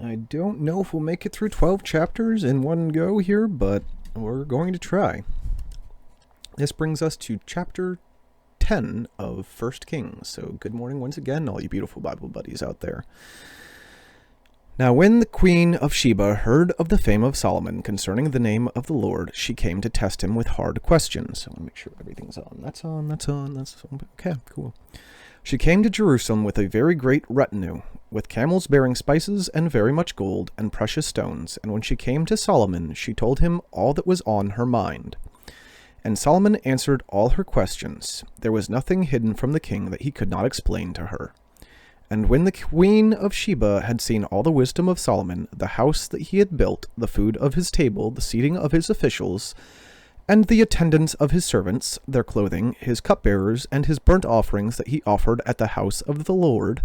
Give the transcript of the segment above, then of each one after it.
I don't know if we'll make it through 12 chapters in one go here, but we're going to try. This brings us to chapter 10 of 1 Kings. So good morning once again, all you beautiful Bible buddies out there. Now when the queen of Sheba heard of the fame of Solomon concerning the name of the Lord, she came to test him with hard questions. So I want to make sure everything's on. That's on. Okay, cool. She came to Jerusalem with a very great retinue, with camels bearing spices and very much gold and precious stones. And when she came to Solomon, she told him all that was on her mind. And Solomon answered all her questions. There was nothing hidden from the king that he could not explain to her. And when the queen of Sheba had seen all the wisdom of Solomon, the house that he had built, the food of his table, the seating of his officials, and the attendance of his servants, their clothing, his cupbearers, and his burnt offerings that he offered at the house of the Lord,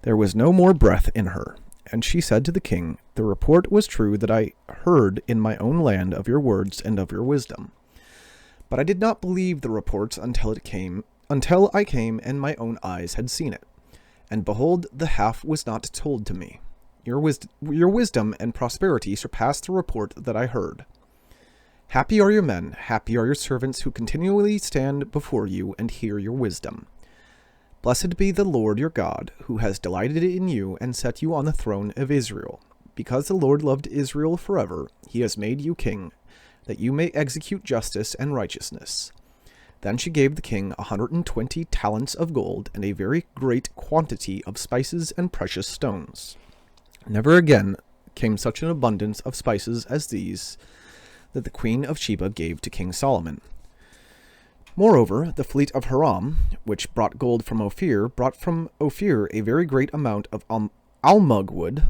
there was no more breath in her. And she said to the king, The report was true that I heard in my own land of your words and of your wisdom. But I did not believe the reports until I came and my own eyes had seen it. And behold, the half was not told to me. Your wisdom and prosperity surpassed the report that I heard. Happy are your men, happy are your servants who continually stand before you and hear your wisdom. Blessed be the Lord your God, who has delighted in you and set you on the throne of Israel. Because the Lord loved Israel forever, he has made you king, that you may execute justice and righteousness. Then she gave the king 120 talents of gold and a very great quantity of spices and precious stones. Never again came such an abundance of spices as these that the queen of Sheba gave to King Solomon. Moreover, the fleet of Hiram, which brought gold from Ophir, brought from Ophir a very great amount of almug wood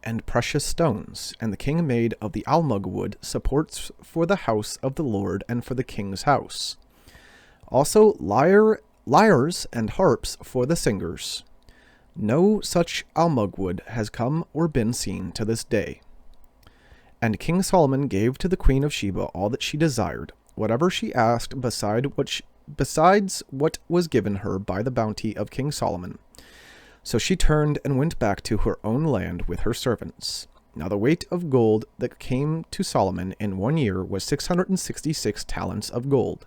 and precious stones, and the king made of the almug wood supports for the house of the Lord and for the king's house. Also lyres and harps for the singers. No such almug wood has come or been seen to this day. And King Solomon gave to the queen of Sheba all that she desired, whatever she asked besides what was given her by the bounty of King Solomon. So she turned and went back to her own land with her servants. Now the weight of gold that came to Solomon in 1 year was 666 talents of gold.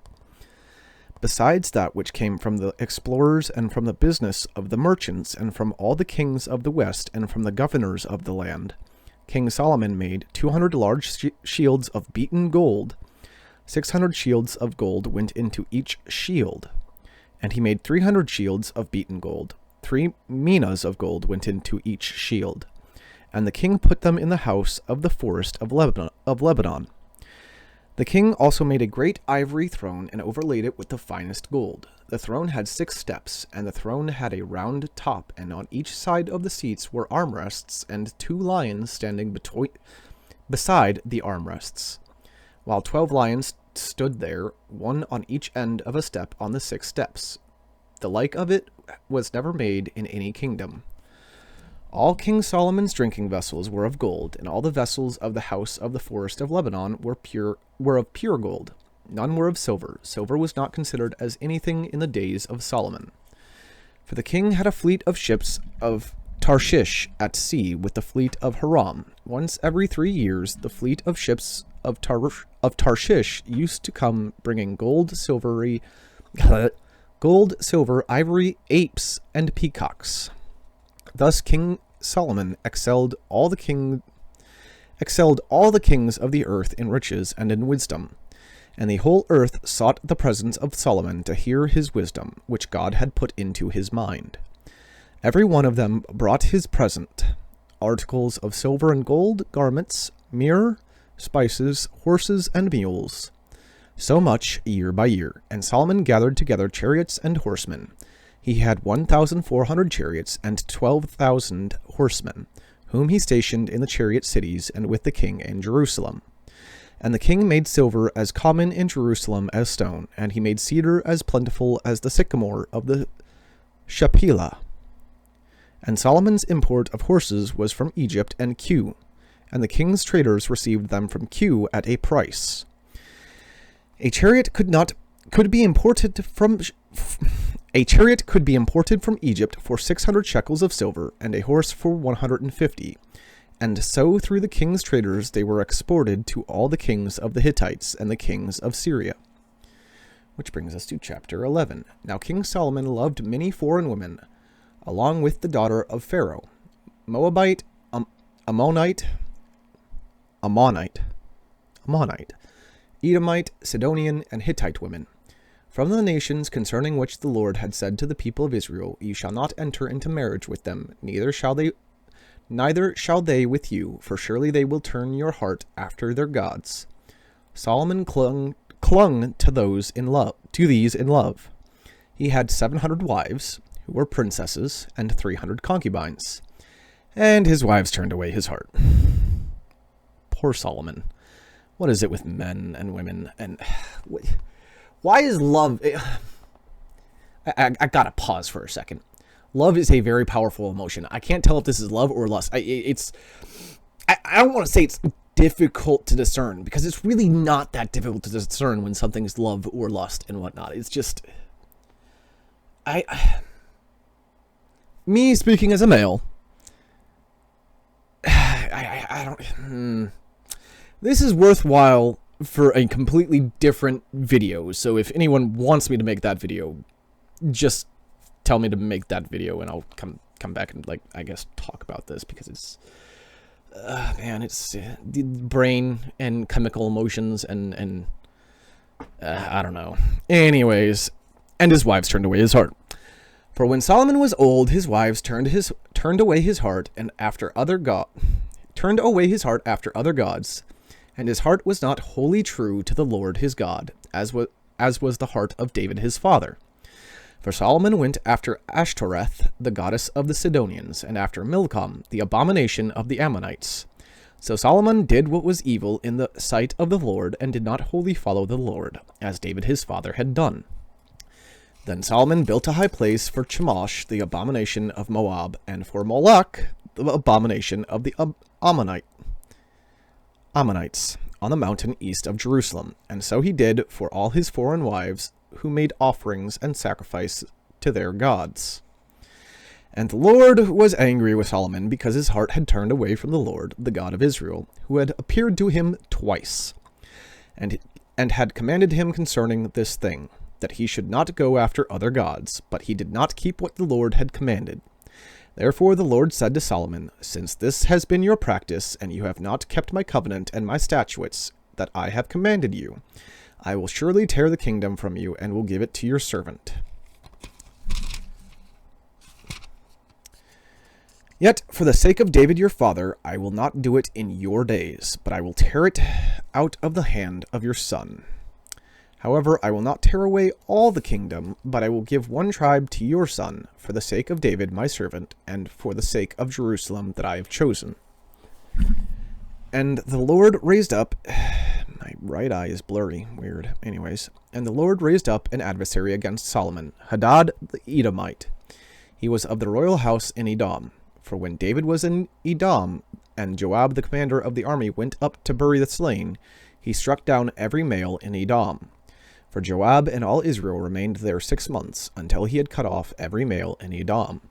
Besides that which came from the explorers and from the business of the merchants and from all the kings of the west and from the governors of the land, King Solomon made 200 large shields of beaten gold. 600 shields of gold went into each shield. And he made 300 shields of beaten gold. 3 minas of gold went into each shield. And the king put them in the house of the forest of Lebanon. The king also made a great ivory throne and overlaid it with the finest gold. The throne had 6 steps, and the throne had a round top, and on each side of the seats were armrests and 2 lions standing beside the armrests, while 12 lions stood there, one on each end of a step on the 6 steps. The like of it was never made in any kingdom. All King Solomon's drinking vessels were of gold, and all the vessels of the house of the forest of Lebanon were of pure gold. None were of silver. Silver was not considered as anything in the days of Solomon. For the king had a fleet of ships of Tarshish at sea with the fleet of Hiram. Once every 3 years, the fleet of ships of Tarshish used to come bringing gold, silver, ivory, apes, and peacocks. Thus King Solomon excelled all the kings of the earth in riches and in wisdom. And the whole earth sought the presence of Solomon to hear his wisdom, which God had put into his mind. Every one of them brought his present, articles of silver and gold, garments, myrrh, spices, horses, and mules. So much year by year. And Solomon gathered together chariots and horsemen. He had 1,400 chariots and 12,000 horsemen, whom he stationed in the chariot cities and with the king in Jerusalem. And the king made silver as common in Jerusalem as stone, and he made cedar as plentiful as the sycamore of the Shephelah. And Solomon's import of horses was from Egypt and Kue, and the king's traders received them from Kue at a price. A chariot could be imported from Egypt for 600 shekels of silver, and a horse for 150. And so through the king's traders they were exported to all the kings of the Hittites and the kings of Syria. Which brings us to chapter 11. Now King Solomon loved many foreign women, along with the daughter of Pharaoh, Moabite, Ammonite, Edomite, Sidonian, and Hittite women, from the nations concerning which the Lord had said to the people of Israel, "You shall not enter into marriage with them, neither shall they with you, for surely they will turn your heart after their gods." Solomon clung to these in love. He had 700 wives, who were princesses, and 300 concubines, and his wives turned away his heart. Poor Solomon. What is it with men and women? And why is love... I gotta pause for a second. Love is a very powerful emotion. I can't tell if this is love or lust. I don't want to say it's difficult to discern, because it's really not that difficult to discern when something's love or lust and whatnot. It's just... Me speaking as a male... I don't... This is worthwhile for a completely different video, so if anyone wants me to make that video, just tell me to make that video and I'll come back and, like, I guess, talk about this, because it's... man, it's the brain and chemical emotions and I don't know. Anyways, and his wives turned away his heart. For when Solomon was old, his wives turned away his heart after other gods, and his heart was not wholly true to the Lord his God, as was the heart of David his father. For Solomon went after Ashtoreth, the goddess of the Sidonians, and after Milcom, the abomination of the Ammonites. So Solomon did what was evil in the sight of the Lord, and did not wholly follow the Lord, as David his father had done. Then Solomon built a high place for Chemosh, the abomination of Moab, and for Moloch, the abomination of the Ammonites, on the mountain east of Jerusalem. And so he did for all his foreign wives, who made offerings and sacrifice to their gods. And the Lord was angry with Solomon, because his heart had turned away from the Lord, the God of Israel, who had appeared to him twice, and had commanded him concerning this thing, that he should not go after other gods, but he did not keep what the Lord had commanded. Therefore the Lord said to Solomon, "Since this has been your practice, and you have not kept my covenant and my statutes that I have commanded you, I will surely tear the kingdom from you, and will give it to your servant. Yet, for the sake of David your father, I will not do it in your days, but I will tear it out of the hand of your son. However, I will not tear away all the kingdom, but I will give one tribe to your son, for the sake of David my servant, and for the sake of Jerusalem that I have chosen." And the Lord raised up... My right eye is blurry. Weird. Anyways. And the Lord raised up an adversary against Solomon, Hadad the Edomite. He was of the royal house in Edom. For when David was in Edom, and Joab the commander of the army went up to bury the slain, he struck down every male in Edom. For Joab and all Israel remained there 6 months, until he had cut off every male in Edom.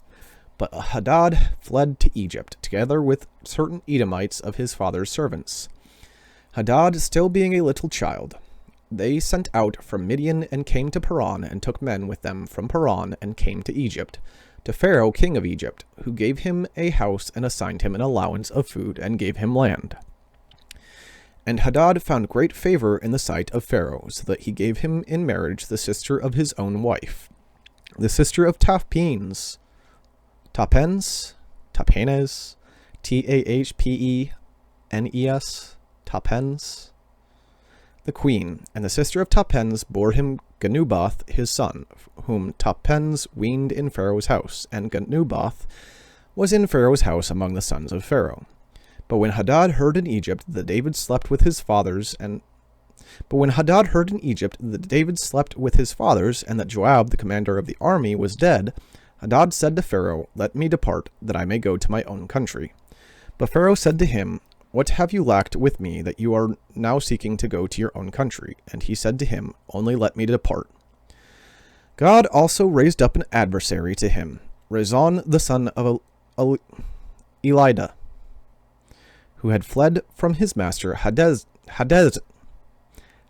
But Hadad fled to Egypt, together with certain Edomites of his father's servants. Hadad still being a little child, they sent out from Midian and came to Paran, and took men with them from Paran, and came to Egypt, to Pharaoh king of Egypt, who gave him a house and assigned him an allowance of food, and gave him land. And Hadad found great favor in the sight of Pharaoh, so that he gave him in marriage the sister of his own wife, the sister of Tahpenes, Tahpenes, Tahpenes, the queen, and the sister of Tahpenes bore him Genubath his son, whom Tahpenes weaned in Pharaoh's house, and Genubath was in Pharaoh's house among the sons of Pharaoh. But when Hadad heard in Egypt that David slept with his fathers, and that Joab, the commander of the army, was dead, Hadad said to Pharaoh, "Let me depart, that I may go to my own country." But Pharaoh said to him, "What have you lacked with me, that you are now seeking to go to your own country?" And he said to him, "Only let me depart." God also raised up an adversary to him, Rezon the son of Elidah, who had fled from his master Hadadzer,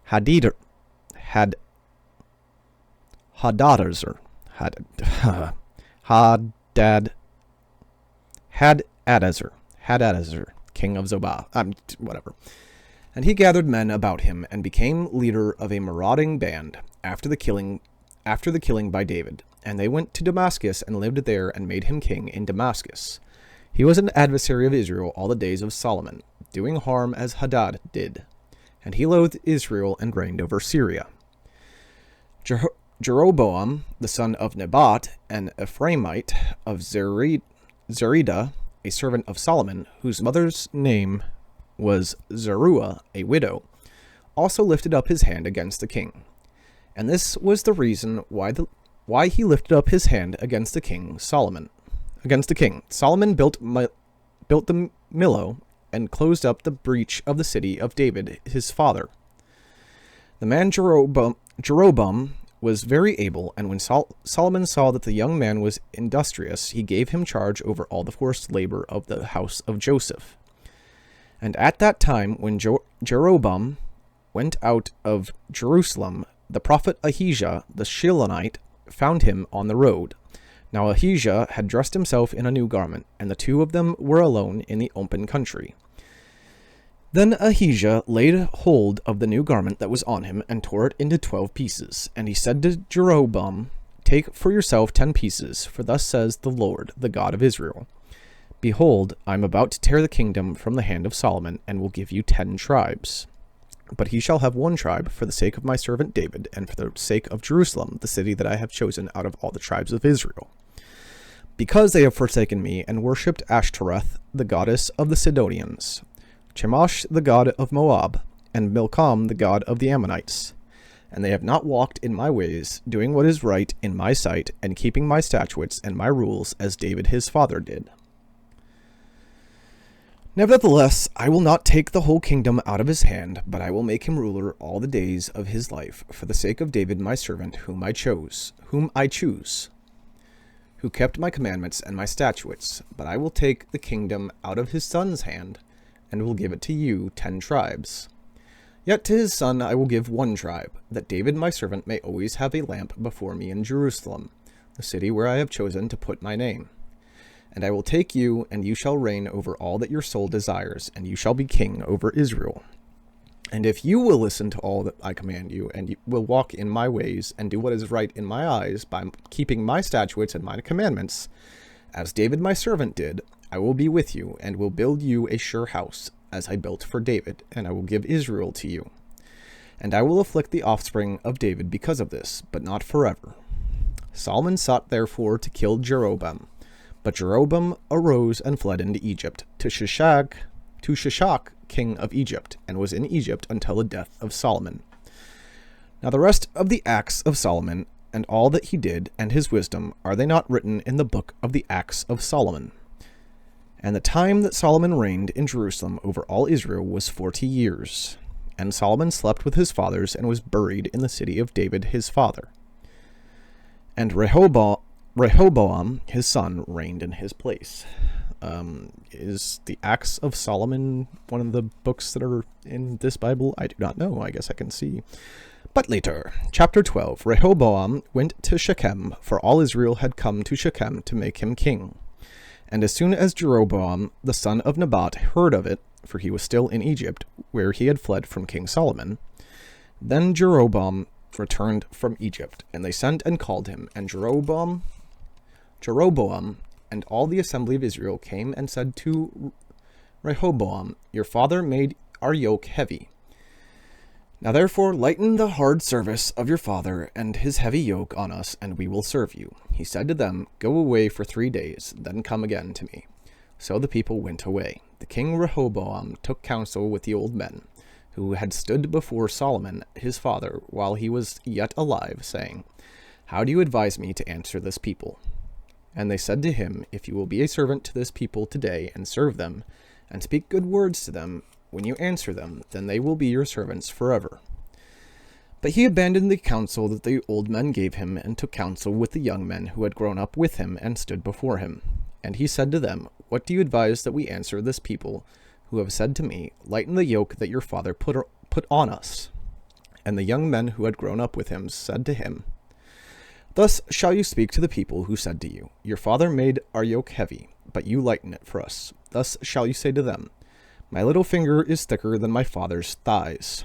Hadadzer, king of Zobah, whatever. And he gathered men about him and became leader of a marauding band after the killing by David. And they went to Damascus and lived there and made him king in Damascus. He was an adversary of Israel all the days of Solomon, doing harm as Hadad did. And he loathed Israel and reigned over Syria. Jeroboam, the son of Nebat, an Ephraimite of Zerida, a servant of Solomon, whose mother's name was Zeruiah, a widow, also lifted up his hand against the king. And this was the reason why he lifted up his hand against the king. Solomon built the Millo and closed up the breach of the city of David his father. The man Jeroboam was very able, and when Solomon saw that the young man was industrious, he gave him charge over all the forced labor of the house of Joseph. And at that time, when Jeroboam went out of Jerusalem, the prophet Ahijah the Shilonite found him on the road. Now Ahijah had dressed himself in a new garment, and the two of them were alone in the open country. Then Ahijah laid hold of the new garment that was on him, and tore it into 12 pieces. And he said to Jeroboam, "Take for yourself 10 pieces, for thus says the Lord, the God of Israel. Behold, I am about to tear the kingdom from the hand of Solomon, and will give you 10 tribes. But he shall have 1 tribe for the sake of my servant David, and for the sake of Jerusalem, the city that I have chosen out of all the tribes of Israel. Because they have forsaken me, and worshipped Ashtoreth, the goddess of the Sidonians, Chemosh, the god of Moab, and Milcom, the god of the Ammonites. And they have not walked in my ways, doing what is right in my sight, and keeping my statutes and my rules, as David his father did. Nevertheless, I will not take the whole kingdom out of his hand, but I will make him ruler all the days of his life, for the sake of David my servant, whom I choose, who kept my commandments and my statutes. But I will take the kingdom out of his son's hand, and will give it to you, 10 tribes. Yet to his son I will give 1 tribe, that David my servant may always have a lamp before me in Jerusalem, the city where I have chosen to put my name. And I will take you, and you shall reign over all that your soul desires, and you shall be king over Israel. And if you will listen to all that I command you, and you will walk in my ways, and do what is right in my eyes, by keeping my statutes and my commandments, as David my servant did, I will be with you, and will build you a sure house, as I built for David, and I will give Israel to you. And I will afflict the offspring of David because of this, but not forever." Solomon sought therefore to kill Jeroboam. But Jeroboam arose and fled into Egypt, to Shishak, king of Egypt, and was in Egypt until the death of Solomon. Now the rest of the acts of Solomon, and all that he did, and his wisdom, are they not written in the book of the acts of Solomon? And the time that Solomon reigned in Jerusalem over all Israel was 40 years. And Solomon slept with his fathers, and was buried in the city of David his father. And Rehoboam, his son, reigned in his place. Is the Acts of Solomon one of the books that are in this Bible? I do not know. I guess I can see. But later, chapter 12, Rehoboam went to Shechem, for all Israel had come to Shechem to make him king. And as soon as Jeroboam, the son of Nebat, heard of it, for he was still in Egypt, where he had fled from King Solomon, then Jeroboam returned from Egypt, and they sent and called him, and Jeroboam and all the assembly of Israel came and said to Rehoboam, "Your father made our yoke heavy. Now therefore lighten the hard service of your father and his heavy yoke on us, and we will serve you." He said to them, "Go away for 3 days, then come again to me." So the people went away. The king Rehoboam took counsel with the old men, who had stood before Solomon his father while he was yet alive, saying, "How do you advise me to answer this people?" And they said to him, "If you will be a servant to this people today, and serve them, and speak good words to them, when you answer them, then they will be your servants forever." But he abandoned the counsel that the old men gave him, and took counsel with the young men who had grown up with him and stood before him. And he said to them, "What do you advise that we answer this people, who have said to me, lighten the yoke that your father put on us. And the young men who had grown up with him said to him, thus shall you speak to the people who said to you, your father made our yoke heavy, but you lighten it for us. Thus shall you say to them, my little finger is thicker than my father's thighs.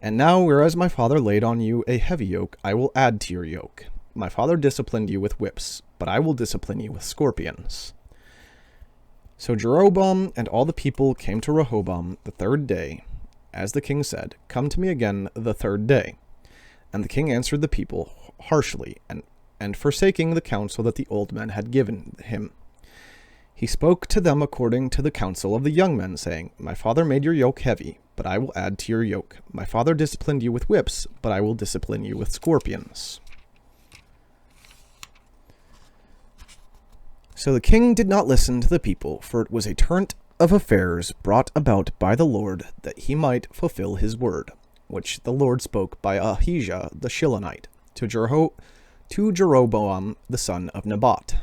And now, whereas my father laid on you a heavy yoke, I will add to your yoke. My father disciplined you with whips, but I will discipline you with scorpions. So Jeroboam and all the people came to Rehoboam the third day, as the king said, come to me again the third day. And the king answered the people harshly, and forsaking the counsel that the old men had given him. He spoke to them according to the counsel of the young men, saying, my father made your yoke heavy, but I will add to your yoke. My father disciplined you with whips, but I will discipline you with scorpions. So the king did not listen to the people, for it was a turn of affairs brought about by the Lord, that he might fulfill his word, which the Lord spoke by Ahijah the Shilonite to Jeroboam the son of Nebat.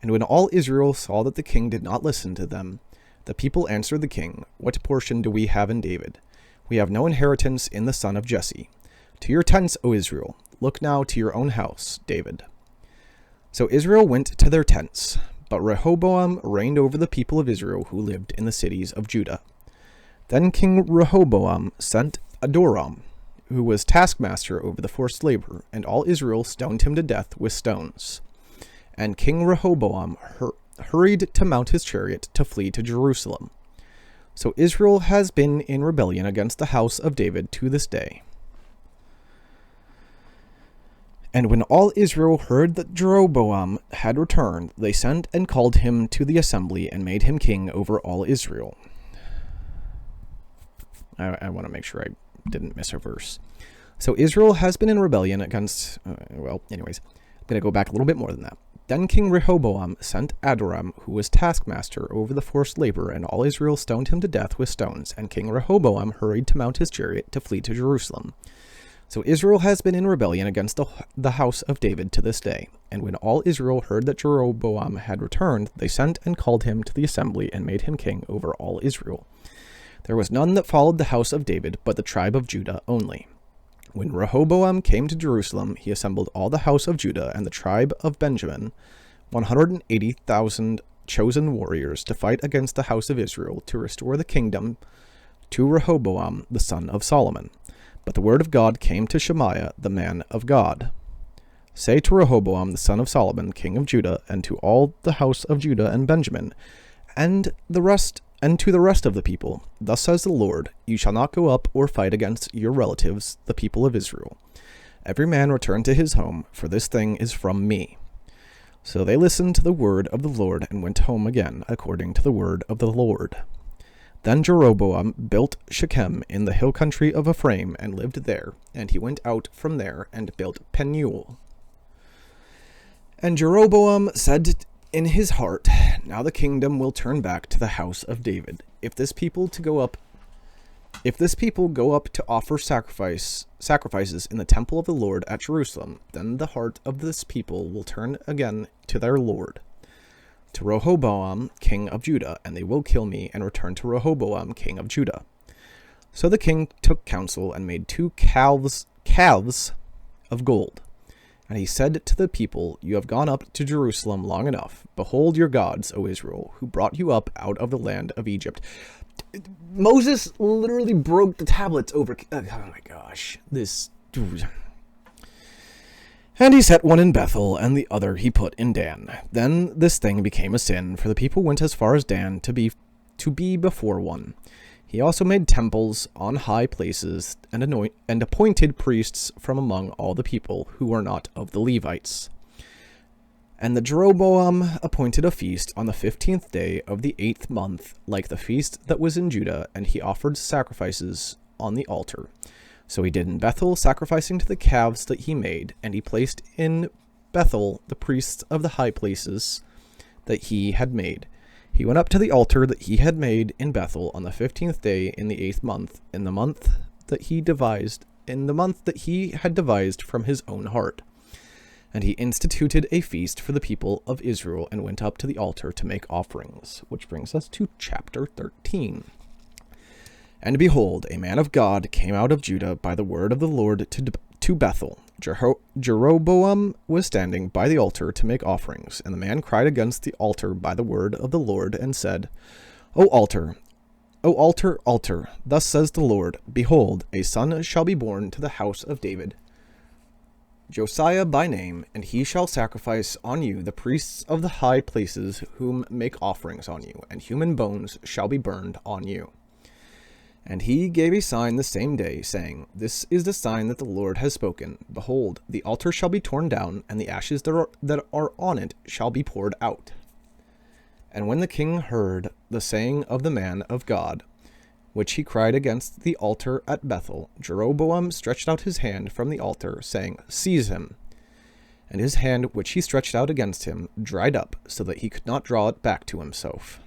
And when all Israel saw that the king did not listen to them, the people answered the king, what portion do we have in David? We have no inheritance in the son of Jesse. To your tents, O Israel, look now to your own house, David. So Israel went to their tents, but Rehoboam reigned over the people of Israel who lived in the cities of Judah. Then King Rehoboam sent Adoram, who was taskmaster over the forced labor, and all Israel stoned him to death with stones. And King Rehoboam hurried to mount his chariot to flee to Jerusalem. So Israel has been in rebellion against the house of David to this day. And when all Israel heard that Jeroboam had returned, they sent and called him to the assembly and made him king over all Israel. I want to make sure I didn't miss a verse. So Israel has been in rebellion against... anyways, I'm going to go back a little bit more than that. Then King Rehoboam sent Adoram, who was taskmaster over the forced labor, and all Israel stoned him to death with stones. And King Rehoboam hurried to mount his chariot to flee to Jerusalem. So Israel has been in rebellion against the house of David to this day. And when all Israel heard that Jeroboam had returned, they sent and called him to the assembly and made him king over all Israel. There was none that followed the house of David, but the tribe of Judah only. When Rehoboam came to Jerusalem, he assembled all the house of Judah and the tribe of Benjamin, 180,000 chosen warriors, to fight against the house of Israel, to restore the kingdom to Rehoboam the son of Solomon. But the word of God came to Shemaiah the man of God. Say to Rehoboam the son of Solomon, king of Judah, and to all the house of Judah and Benjamin, and to the rest of the people, thus says the Lord, you shall not go up or fight against your relatives, the people of Israel. Every man return to his home, for this thing is from me. So they listened to the word of the Lord and went home again, according to the word of the Lord. Then Jeroboam built Shechem in the hill country of Ephraim and lived there, and he went out from there and built Penuel. And Jeroboam said in his heart, now the kingdom will turn back to the house of David. If this people go up to offer sacrifices in the temple of the Lord at Jerusalem, then the heart of this people will turn again to their Lord, to Rehoboam, king of Judah, and they will kill me and return to Rehoboam, king of Judah. So the king took counsel and made 2 calves of gold. And he said to the people, you have gone up to Jerusalem long enough. Behold your gods, O Israel, who brought you up out of the land of Egypt. Moses literally broke the tablets over... Oh my gosh. This... And he set one in Bethel, and the other he put in Dan. Then this thing became a sin, for the people went as far as Dan to be before one. He also made temples on high places, and appointed priests from among all the people who were not of the Levites. And the Jeroboam appointed a feast on the 15th day of the 8th month, like the feast that was in Judah, and he offered sacrifices on the altar. So he did in Bethel, sacrificing to the calves that he made, and he placed in Bethel the priests of the high places that he had made. He went up to the altar that he had made in Bethel on the 15th day in the 8th month, in the month that he had devised from his own heart. And he instituted a feast for the people of Israel and went up to the altar to make offerings. Which brings us to chapter 13. And behold, a man of God came out of Judah by the word of the Lord to Bethel. Jeroboam was standing by the altar to make offerings, and the man cried against the altar by the word of the Lord, and said, O altar, altar, thus says the Lord, behold, a son shall be born to the house of David, Josiah by name, and he shall sacrifice on you the priests of the high places whom make offerings on you, and human bones shall be burned on you. And he gave a sign the same day, saying, This is the sign that the Lord has spoken. Behold, the altar shall be torn down, and the ashes that are on it shall be poured out. And when the king heard the saying of the man of God, which he cried against the altar at Bethel, Jeroboam stretched out his hand from the altar, saying, Seize him. And his hand which he stretched out against him dried up, so that he could not draw it back to himself.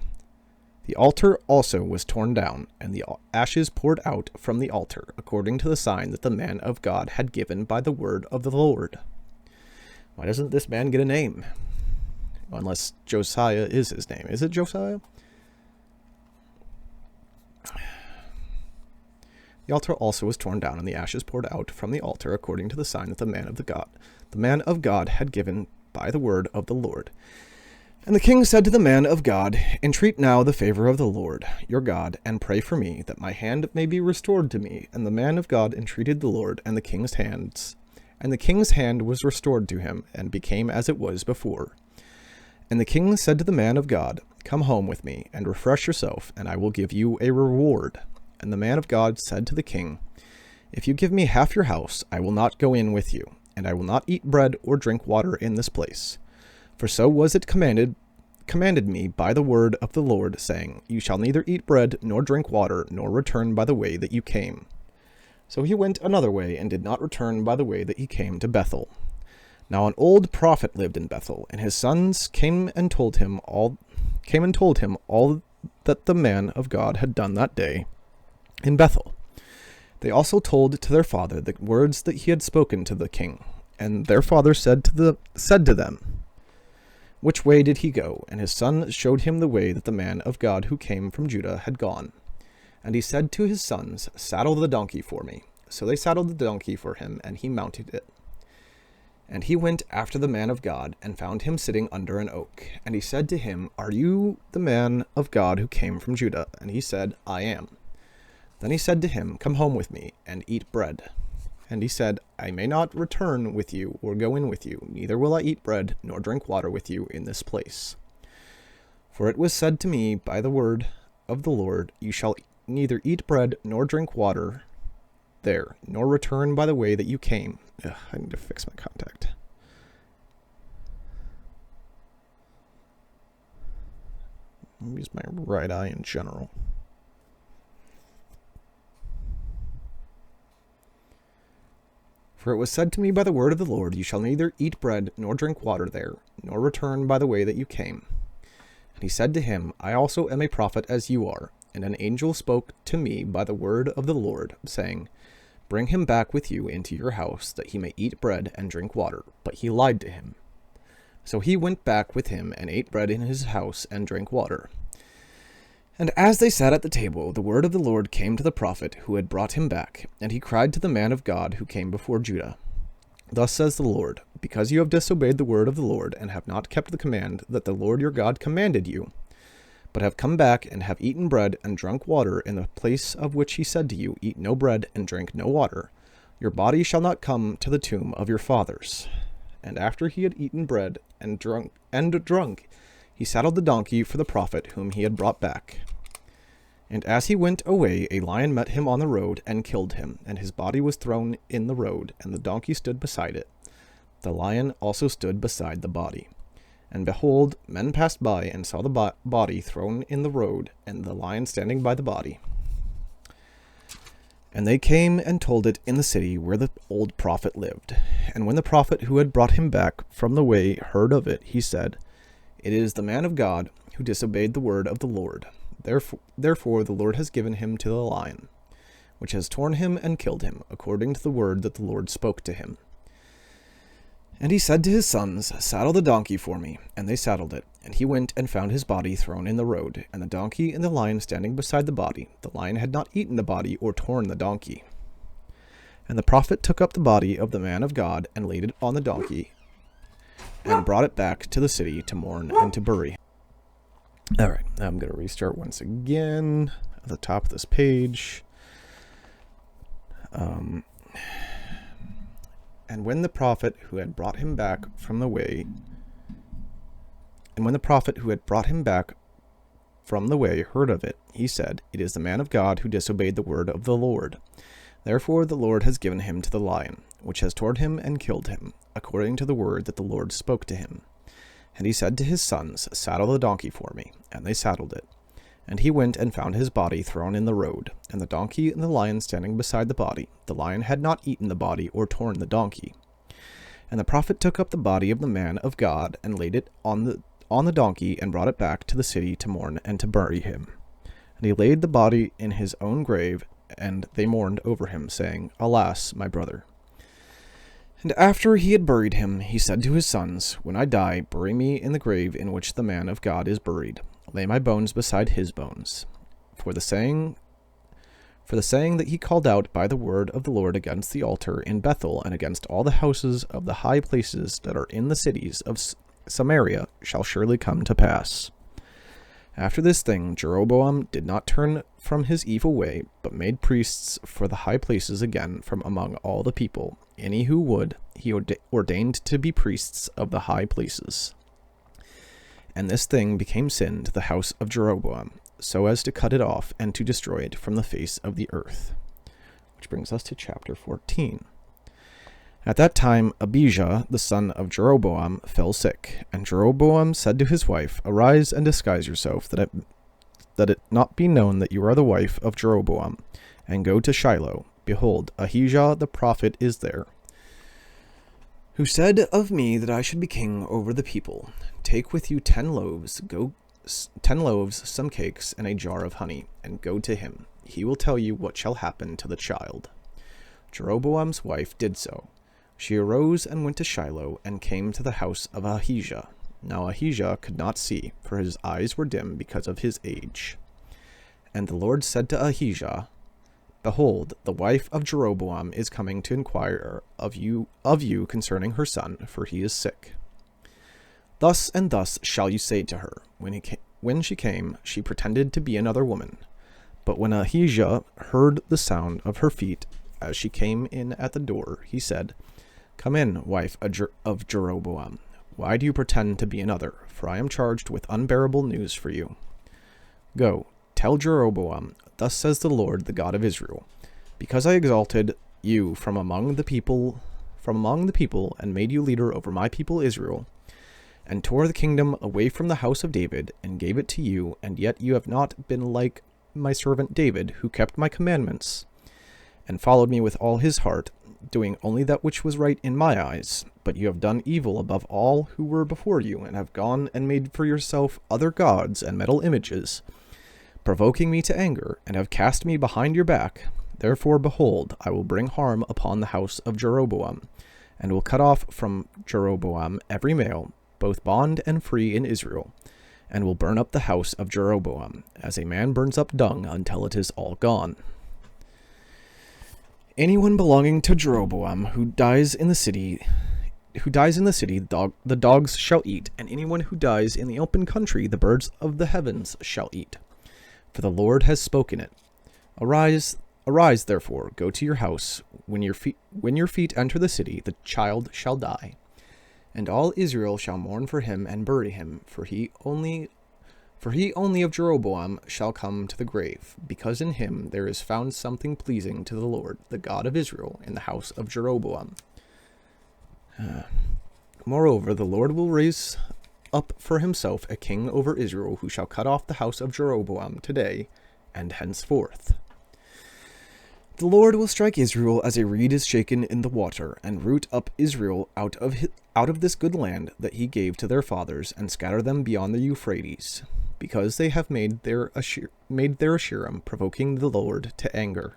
The altar also was torn down, and the ashes poured out from the altar, according to the sign that the man of God had given by the word of the Lord. Why doesn't this man get a name? Unless Josiah is his name. Is it Josiah? The altar also was torn down, and the ashes poured out from the altar, according to the sign that the man of God had given by the word of the Lord. And the king said to the man of God, Entreat now the favor of the Lord your God, and pray for me, that my hand may be restored to me. And the man of God entreated the Lord, and the king's hand was restored to him, and became as it was before. And the king said to the man of God, Come home with me, and refresh yourself, and I will give you a reward. And the man of God said to the king, If you give me half your house, I will not go in with you, and I will not eat bread or drink water in this place. For so was it commanded me by the word of the Lord, saying, You shall neither eat bread nor drink water, nor return by the way that you came. So he went another way, and did not return by the way that he came to Bethel. Now an old prophet lived in Bethel, and his sons came and told him all that the man of God had done that day in Bethel. They also told to their father the words that he had spoken to the king. And their father said to them, Which way did he go? And his son showed him the way that the man of God who came from Judah had gone. And he said to his sons, Saddle the donkey for me. So they saddled the donkey for him, and he mounted it. And he went after the man of God, and found him sitting under an oak. And he said to him, Are you the man of God who came from Judah? And he said, I am. Then he said to him, Come home with me, and eat bread. And he said, I may not return with you, or go in with you, neither will I eat bread, nor drink water with you in this place. For it was said to me by the word of the Lord, You shall neither eat bread, nor drink water there, nor return by the way that you came. Ugh, I need to fix my contact. I'll use my right eye in general. For it was said to me by the word of the Lord, You shall neither eat bread nor drink water there, nor return by the way that you came. And he said to him, I also am a prophet as you are. And an angel spoke to me by the word of the Lord, saying, Bring him back with you into your house, that he may eat bread and drink water. But he lied to him. So he went back with him, and ate bread in his house, and drank water. And as they sat at the table, the word of the Lord came to the prophet who had brought him back, and he cried to the man of God who came before Judah, Thus says the Lord, Because you have disobeyed the word of the Lord, and have not kept the command that the Lord your God commanded you, but have come back and have eaten bread and drunk water in the place of which he said to you, Eat no bread and drink no water, your body shall not come to the tomb of your fathers. And after he had eaten bread and drunk, he saddled the donkey for the prophet whom he had brought back. And as he went away, a lion met him on the road and killed him, and his body was thrown in the road, and the donkey stood beside it. The lion also stood beside the body. And behold, men passed by and saw the body thrown in the road, and the lion standing by the body. And they came and told it in the city where the old prophet lived. And when the prophet who had brought him back from the way heard of it, he said, It is the man of God who disobeyed the word of the Lord. Therefore the Lord has given him to the lion, which has torn him and killed him, according to the word that the Lord spoke to him. And he said to his sons, Saddle the donkey for me. And they saddled it. And he went and found his body thrown in the road, and the donkey and the lion standing beside the body. The lion had not eaten the body or torn the donkey. And the prophet took up the body of the man of God and laid it on the donkey and brought it back to the city to mourn and to bury. All right, I'm going to restart once again at the top of this page. And when the prophet who had brought him back from the way heard of it, he said, It is the man of God who disobeyed the word of the Lord. Therefore the Lord has given him to the lion, which has torn him and killed him, according to the word that the Lord spoke to him. And he said to his sons, Saddle the donkey for me. And they saddled it. And he went and found his body thrown in the road, and the donkey and the lion standing beside the body. The lion had not eaten the body or torn the donkey. And the prophet took up the body of the man of God and laid it on the donkey and brought it back to the city to mourn and to bury him. And he laid the body in his own grave, and they mourned over him, saying, Alas, my brother. And after he had buried him, he said to his sons, When I die, bury me in the grave in which the man of God is buried. Lay my bones beside his bones. For the saying that he called out by the word of the Lord against the altar in Bethel and against all the houses of the high places that are in the cities of Samaria shall surely come to pass. After this thing, Jeroboam did not turn from his evil way, but made priests for the high places again from among all the people. Any who would, he ordained to be priests of the high places. And this thing became sin to the house of Jeroboam, so as to cut it off and to destroy it from the face of the earth. Which brings us to chapter 14. At that time Abijah, the son of Jeroboam, fell sick, and Jeroboam said to his wife, Arise and disguise yourself, that it not be known that you are the wife of Jeroboam, and go to Shiloh. Behold, Ahijah the prophet is there, who said of me that I should be king over the people. Take with you 10 loaves, 10 loaves, some cakes, and a jar of honey, and go to him. He will tell you what shall happen to the child. Jeroboam's wife did so. She arose and went to Shiloh, and came to the house of Ahijah. Now Ahijah could not see, for his eyes were dim because of his age. And the Lord said to Ahijah, Behold, the wife of Jeroboam is coming to inquire of you concerning her son, for he is sick. Thus and thus shall you say to her. When she came, she pretended to be another woman. But when Ahijah heard the sound of her feet as she came in at the door, he said, Come in, wife of Jeroboam. Why do you pretend to be another? For I am charged with unbearable news for you. Go, tell Jeroboam, Thus says the Lord, the God of Israel, Because I exalted you from among the people, and made you leader over my people Israel, and tore the kingdom away from the house of David, and gave it to you, and yet you have not been like my servant David, who kept my commandments, and followed me with all his heart, doing only that which was right in my eyes. But you have done evil above all who were before you, and have gone and made for yourself other gods and metal images, provoking me to anger, and have cast me behind your back. Therefore, behold, I will bring harm upon the house of Jeroboam, and will cut off from Jeroboam every male, both bond and free in Israel, and will burn up the house of Jeroboam, as a man burns up dung until it is all gone. Anyone belonging to Jeroboam who dies in the city, the dogs shall eat, and anyone who dies in the open country, the birds of the heavens shall eat. For the Lord has spoken it. Arise, therefore, go to your house. When your feet enter the city, the child shall die. And all Israel shall mourn for him and bury him, for he only of Jeroboam shall come to the grave, because in him there is found something pleasing to the Lord, the God of Israel, in the house of Jeroboam. Moreover, the Lord will raise up for himself a king over Israel, who shall cut off the house of Jeroboam today and henceforth. The Lord will strike Israel as a reed is shaken in the water, and root up Israel out of this good land that he gave to their fathers, and scatter them beyond the Euphrates, because they have made their Asherim, provoking the Lord to anger.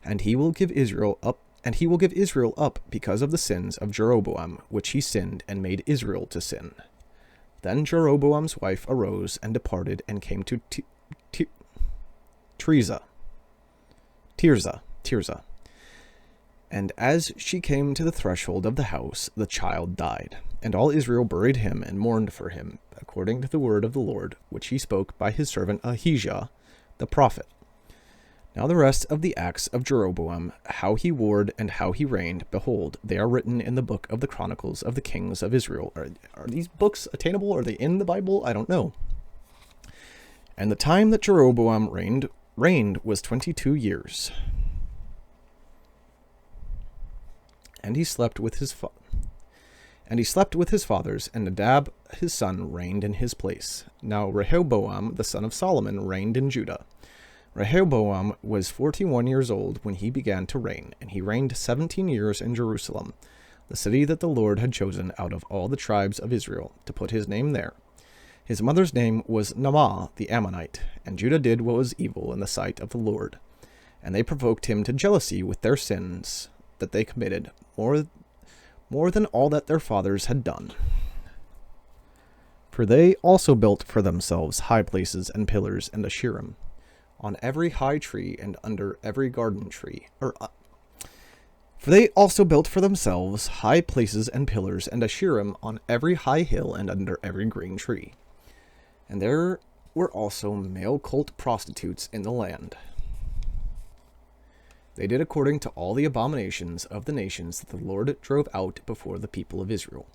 And he will give Israel up And he will give Israel up because of the sins of Jeroboam, which he sinned and made Israel to sin. Then Jeroboam's wife arose and departed and came to Tirzah. And as she came to the threshold of the house, the child died. And all Israel buried him and mourned for him, according to the word of the Lord, which he spoke by his servant Ahijah the prophet. Now the rest of the acts of Jeroboam, how he warred and how he reigned, behold, they are written in the book of the Chronicles of the Kings of Israel. Are these books attainable? Are they in the Bible? I don't know. And the time that Jeroboam reigned was 22 years. And he slept with his fathers, and Nadab his son reigned in his place. Now Rehoboam the son of Solomon reigned in Judah. Rehoboam was 41 years old when he began to reign, and he reigned 17 years in Jerusalem, the city that the Lord had chosen out of all the tribes of Israel, to put his name there. His mother's name was Naamah the Ammonite, and Judah did what was evil in the sight of the Lord. And they provoked him to jealousy with their sins that they committed, more than all that their fathers had done. For they also built for themselves high places and pillars and Asherim on every high tree and under every garden tree. For they also built for themselves high places and pillars and Asherim on every high hill and under every green tree. And there were also male cult prostitutes in the land. They did according to all the abominations of the nations that the Lord drove out before the people of Israel.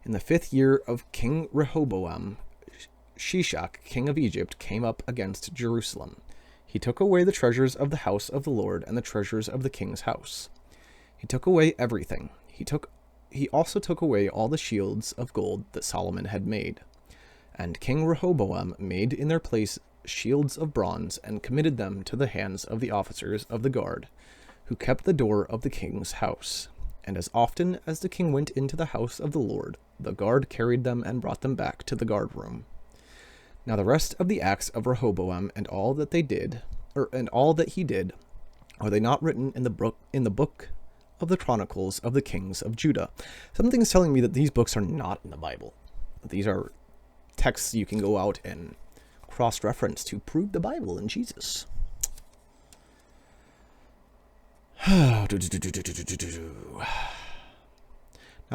In the 5th year of King Rehoboam, Shishak, king of Egypt, came up against Jerusalem. He took away the treasures of the house of the Lord and the treasures of the king's house. He took away everything. He also took away all the shields of gold that Solomon had made. And King Rehoboam made in their place shields of bronze and committed them to the hands of the officers of the guard, who kept the door of the king's house. And as often as the king went into the house of the Lord, the guard carried them and brought them back to the guard room. Now the rest of the acts of Rehoboam and all that he did, are they not written in the book of the Chronicles of the Kings of Judah? Something's telling me that these books are not in the Bible. These are texts you can go out and cross-reference to prove the Bible and Jesus. Now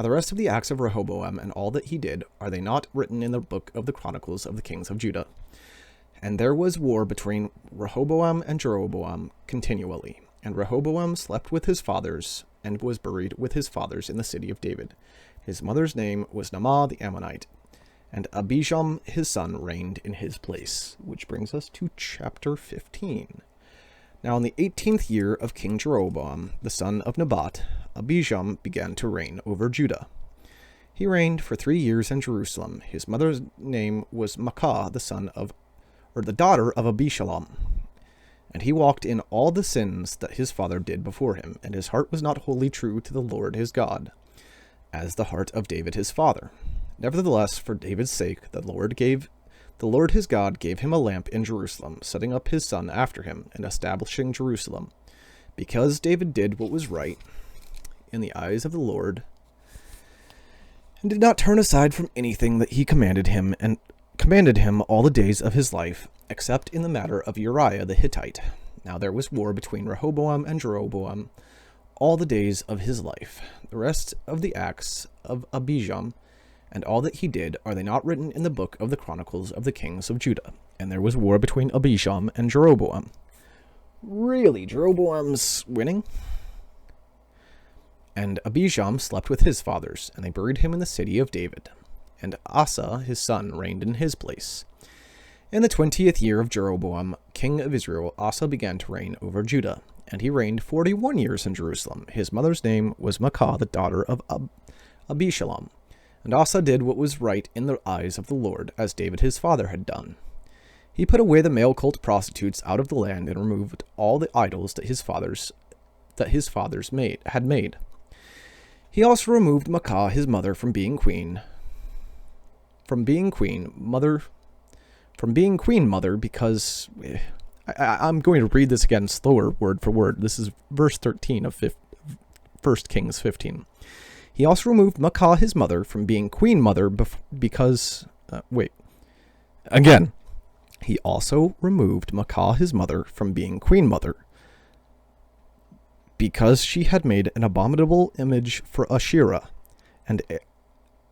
the rest of the acts of Rehoboam and all that he did, are they not written in the book of the Chronicles of the Kings of Judah? And there was war between Rehoboam and Jeroboam continually. And Rehoboam slept with his fathers, and was buried with his fathers in the city of David. His mother's name was Naamah the Ammonite. And Abijam his son reigned in his place. Which brings us to chapter 15. Now in the 18th year of King Jeroboam, the son of Nebat, Abijam began to reign over Judah. He reigned for 3 years in Jerusalem. His mother's name was Maacah, the daughter of Abishalom. And he walked in all the sins that his father did before him, and his heart was not wholly true to the Lord his God, as the heart of David his father. Nevertheless, for David's sake, the Lord his God gave him a lamp in Jerusalem, setting up his son after him, and establishing Jerusalem, because David did what was right in the eyes of the Lord, and did not turn aside from anything that he commanded him all the days of his life, except in the matter of Uriah the Hittite. Now there was war between Rehoboam and Jeroboam all the days of his life. The rest of the acts of Abijam and all that he did, are they not written in the book of the Chronicles of the Kings of Judah? And there was war between Abijam and Jeroboam. Really, Jeroboam's winning? And Abijam slept with his fathers, and they buried him in the city of David. And Asa his son reigned in his place. In the 20th year of Jeroboam, king of Israel, Asa began to reign over Judah, and he reigned 41 years in Jerusalem. His mother's name was Maacah, the daughter of Abishalom. And Asa did what was right in the eyes of the Lord, as David his father had done. He put away the male cult prostitutes out of the land and removed all the idols that his fathers had made. He also removed Maacah his mother from being queen mother, because I'm going to read this again slower word for word. This is verse 13 of 1 Kings 15. He also removed Maacah, his mother, from being queen mother because... He also removed Maacah, his mother, from being queen mother because she had made an abominable image for Asherah, and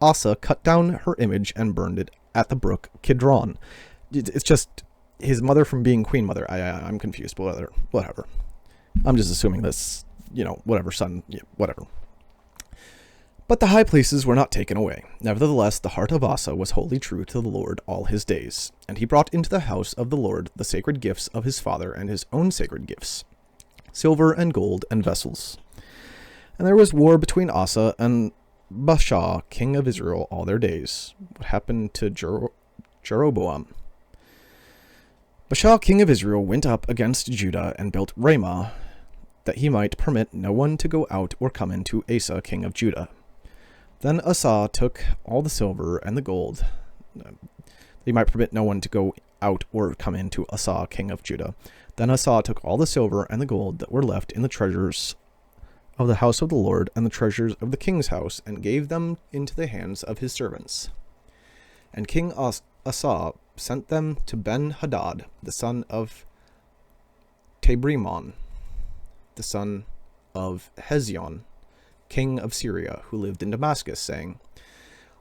Asa cut down her image and burned it at the brook Kidron. It's just his mother from being queen mother. I'm confused, but whatever. I'm just assuming this, whatever. But the high places were not taken away. Nevertheless, the heart of Asa was wholly true to the Lord all his days. And he brought into the house of the Lord the sacred gifts of his father and his own sacred gifts, silver and gold and vessels. And there was war between Asa and Baasha, king of Israel, all their days. What happened to Jeroboam? Baasha, king of Israel, went up against Judah and built Ramah, that he might permit no one to go out or come into Asa, king of Judah. Then Asa took all the silver and the gold, that he might permit no one to go out or come into Asa, king of Judah. Then Asa took all the silver and the gold that were left in the treasures of the house of the Lord and the treasures of the king's house, and gave them into the hands of his servants. And King Asa sent them to Ben-Hadad, the son of Tabrimon, the son of Hezion, king of Syria, who lived in Damascus, saying,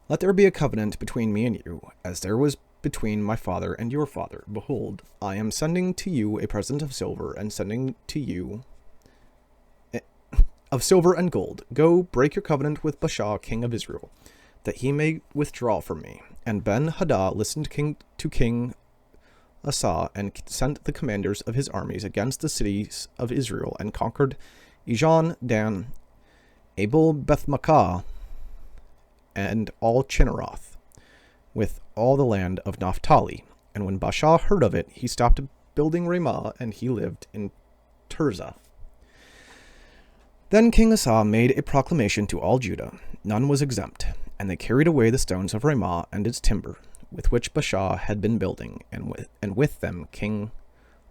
Let there be a covenant between me and you, as there was between my father and your father. Behold, I am sending to you a present of silver, and sending to you of silver and gold. Go, break your covenant with Baasha, king of Israel, that he may withdraw from me. And Ben-Hadad listened to King Asa, and sent the commanders of his armies against the cities of Israel, and conquered Ijon, Dan, Abel Bethmaachah, and all Chinneroth, with all the land of Naphtali. And when Baasha heard of it, he stopped building Ramah, and he lived in Tirzah. Then King Asa made a proclamation to all Judah. None was exempt, and they carried away the stones of Ramah and its timber, with which Baasha had been building, and with them King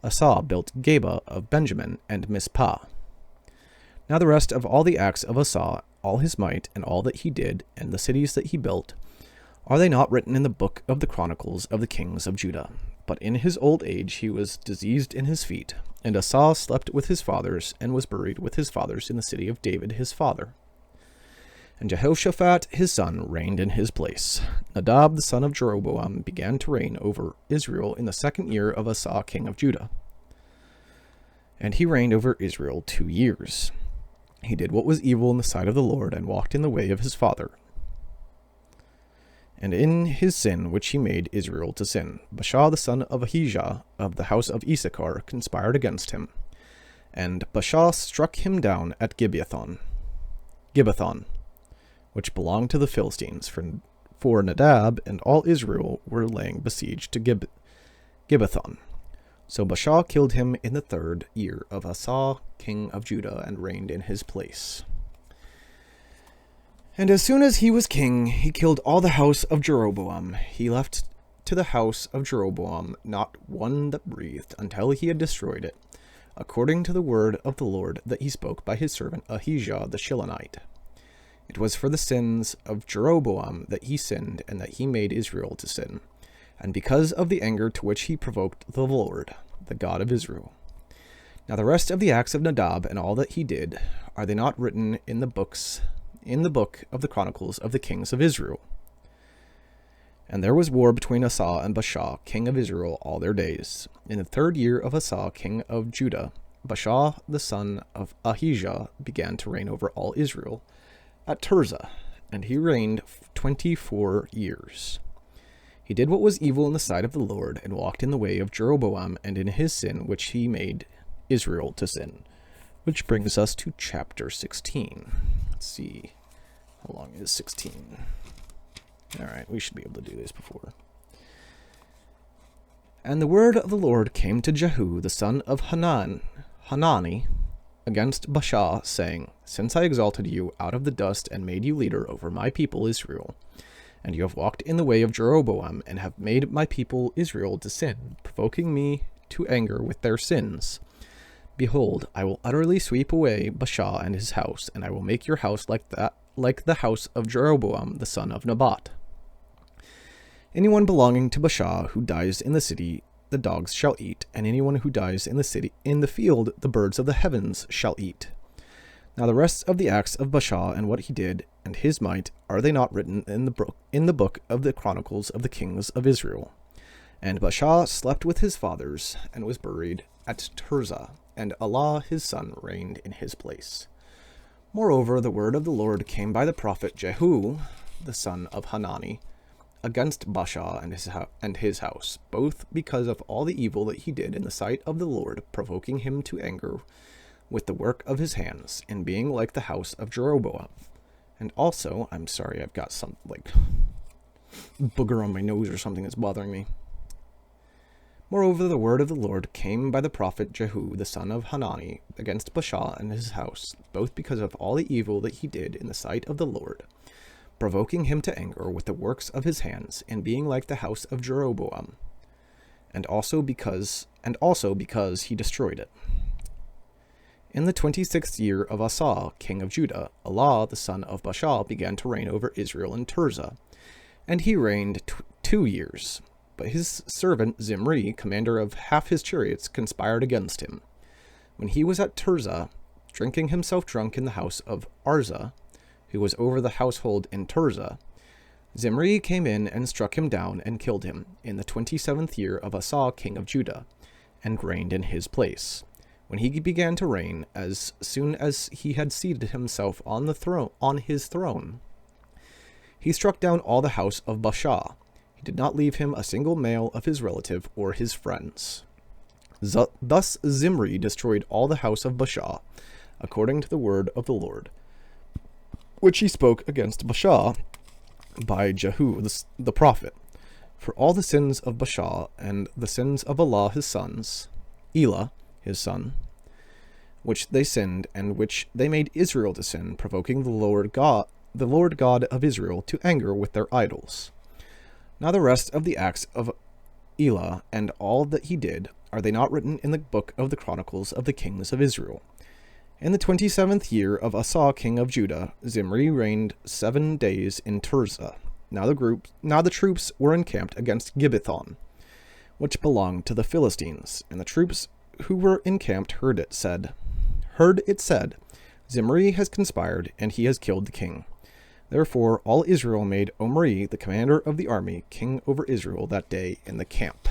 Asa built Geba of Benjamin and Mizpah. Now the rest of all the acts of Asa, all his might, and all that he did, and the cities that he built, are they not written in the book of the chronicles of the kings of Judah? But in his old age he was diseased in his feet, and Asa slept with his fathers, and was buried with his fathers in the city of David his father. And Jehoshaphat his son reigned in his place. Nadab the son of Jeroboam began to reign over Israel in the 2nd year of Asa king of Judah. And he reigned over Israel 2 years. He did what was evil in the sight of the Lord, and walked in the way of his father, and in his sin which he made Israel to sin. Baasha the son of Ahijah of the house of Issachar conspired against him, and Baasha struck him down at Gibbethon, which belonged to the Philistines, for Nadab and all Israel were laying besiege to Gibbethon. So Baasha killed him in the 3rd year of Asa king of Judah, and reigned in his place. And as soon as he was king, he killed all the house of Jeroboam. He left to the house of Jeroboam not one that breathed, until he had destroyed it, according to the word of the Lord that he spoke by his servant Ahijah the Shilonite. It was for the sins of Jeroboam that he sinned, and that he made Israel to sin, and because of the anger to which he provoked the Lord, the God of Israel. Now the rest of the acts of Nadab, and all that he did, are they not written in the book of the chronicles of the kings of Israel? And there was war between Asa and Baasha, king of Israel, all their days. In the 3rd year of Asa, king of Judah, Baasha the son of Ahijah began to reign over all Israel at Tirzah, and he reigned 24 years. He did what was evil in the sight of the Lord, and walked in the way of Jeroboam, and in his sin which he made Israel to sin. Which brings us to chapter 16. Let's see, how long is 16? Alright, we should be able to do this before. And the word of the Lord came to Jehu, the son of Hanani, against Baasha, saying, Since I exalted you out of the dust, and made you leader over my people Israel, and you have walked in the way of Jeroboam, and have made my people Israel to sin, provoking me to anger with their sins. Behold, I will utterly sweep away Baasha and his house, and I will make your house like the house of Jeroboam the son of Nebat. Anyone belonging to Baasha who dies in the city, the dogs shall eat, and anyone who dies in the field, the birds of the heavens shall eat. Now the rest of the acts of Baasha and what he did, and his might, are they not written in the book of the Chronicles of the kings of Israel? And Baasha slept with his fathers, and was buried at Tirzah, and Allah his son reigned in his place. Moreover, the word of the Lord came by the prophet Jehu, the son of Hanani, against Baasha and his house, both because of all the evil that he did in the sight of the Lord, provoking him to anger with the work of his hands, and being like the house of Jeroboam. And also, I'm sorry, I've got some, booger on my nose or something that's bothering me. Moreover, the word of the Lord came by the prophet Jehu, the son of Hanani, against Baasha and his house, both because of all the evil that he did in the sight of the Lord, provoking him to anger with the works of his hands, and being like the house of Jeroboam, and also because he destroyed it. In the 26th year of Asa, king of Judah, Allah, the son of Baasha, began to reign over Israel in Tirzah, and he reigned 2 years. But his servant Zimri, commander of half his chariots, conspired against him. When he was at Tirzah, drinking himself drunk in the house of Arza, who was over the household in Tirzah, Zimri came in and struck him down and killed him in the 27th year of Asa, king of Judah, and reigned in his place. When he began to reign, as soon as he had seated himself on his throne, he struck down all the house of Baasha. He did not leave him a single male of his relative or his friends. Thus Zimri destroyed all the house of Baasha, according to the word of the Lord, which he spoke against Baasha by Jehu the prophet. For all the sins of Baasha and the sins of Allah his sons, Elah his son, which they sinned, and which they made Israel to sin, provoking the Lord God of Israel to anger with their idols. Now the rest of the acts of Elah and all that he did, are they not written in the book of the Chronicles of the kings of Israel? In the 27th year of Asa, king of Judah, Zimri reigned 7 days in Tirzah. Now the troops were encamped against Gibbethon, which belonged to the Philistines, and the troops who were encamped heard it said, Zimri has conspired, and he has killed the king. Therefore all Israel made Omri, the commander of the army, king over Israel that day in the camp.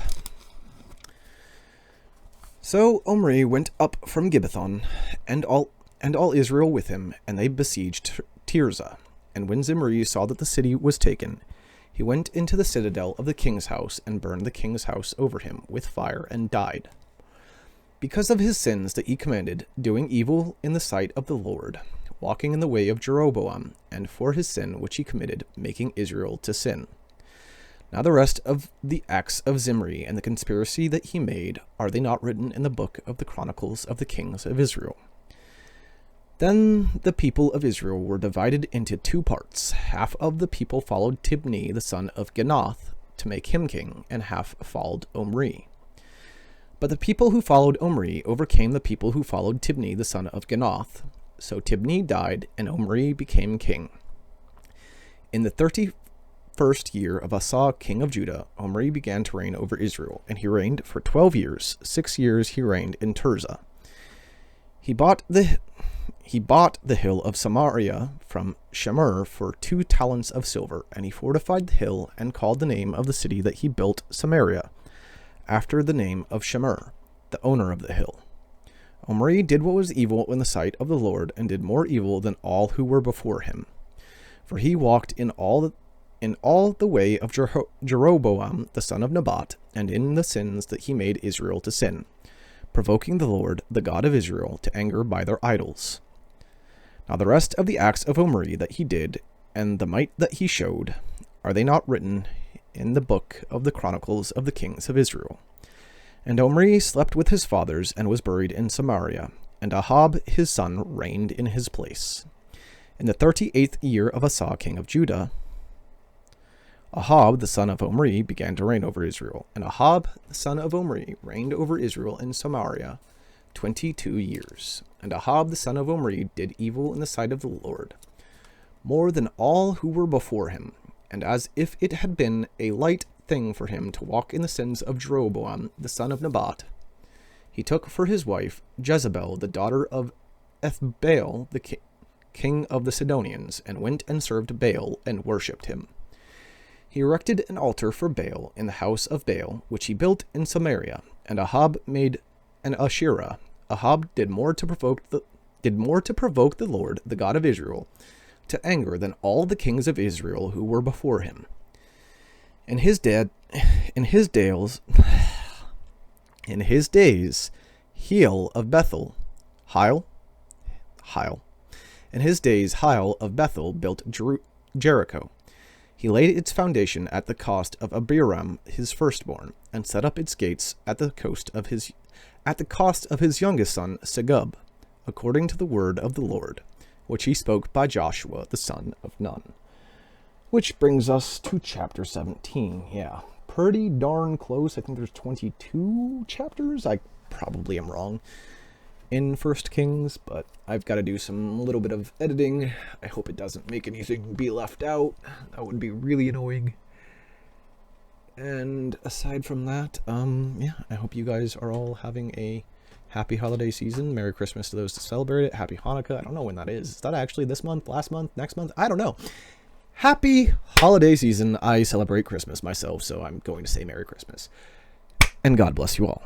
So Omri went up from Gibbethon, and all Israel with him, and they besieged Tirzah. And when Zimri saw that the city was taken, he went into the citadel of the king's house, and burned the king's house over him with fire, and died, because of his sins that he committed, doing evil in the sight of the Lord, walking in the way of Jeroboam, and for his sin which he committed, making Israel to sin. Now the rest of the acts of Zimri and the conspiracy that he made, are they not written in the book of the Chronicles of the kings of Israel? Then the people of Israel were divided into 2 parts. Half of the people followed Tibni the son of Ginath to make him king, and half followed Omri. But the people who followed Omri overcame the people who followed Tibni the son of Ginath. So Tibni died, and Omri became king. In the 31st year of Asa, king of Judah, Omri began to reign over Israel, and he reigned for 12 years. 6 years he reigned in Tirzah. He bought the hill of Samaria from Shemer for 2 talents of silver, and he fortified the hill, and called the name of the city that he built Samaria, after the name of Shemer, the owner of the hill. Omri did what was evil in the sight of the Lord, and did more evil than all who were before him. For he walked in all the way of Jeroboam the son of Nebat, and in the sins that he made Israel to sin, provoking the Lord, the God of Israel, to anger by their idols. Now the rest of the acts of Omri that he did, and the might that he showed, are they not written in the book of the Chronicles of the kings of Israel? And Omri slept with his fathers, and was buried in Samaria, and Ahab his son reigned in his place. In the 38th year of Asa, king of Judah, Ahab the son of Omri began to reign over Israel, and Ahab the son of Omri reigned over Israel in Samaria 22 years. And Ahab the son of Omri did evil in the sight of the Lord, more than all who were before him, and as if it had been a light thing for him to walk in the sins of Jeroboam the son of Nebat, he took for his wife Jezebel the daughter of Ethbaal the king of the Sidonians, and went and served Baal and worshipped him. He erected an altar for Baal in the house of Baal, which he built in Samaria, and Ahab made an Asherah. Ahab did more to provoke the Lord, the God of Israel, to anger than all the kings of Israel who were before him. In his days, Hiel of Bethel, In his days, Hiel of Bethel built Jericho. He laid its foundation at the cost of Abiram his firstborn, and set up its gates at the cost of his youngest son Segub, according to the word of the Lord, which he spoke by Joshua the son of Nun. Which brings us to chapter 17. Yeah, pretty darn close. I think there's 22 chapters. I probably am wrong in First Kings, but I've got to do some little bit of editing. I hope it doesn't make anything be left out. That would be really annoying. And aside from that, yeah, I hope you guys are all having a happy holiday season. Merry Christmas to those to celebrate it. Happy Hanukkah. I don't know when that is. Is that actually this month, last month, next month? I don't know. Happy holiday season. I celebrate Christmas myself, so I'm going to say Merry Christmas. And God bless you all.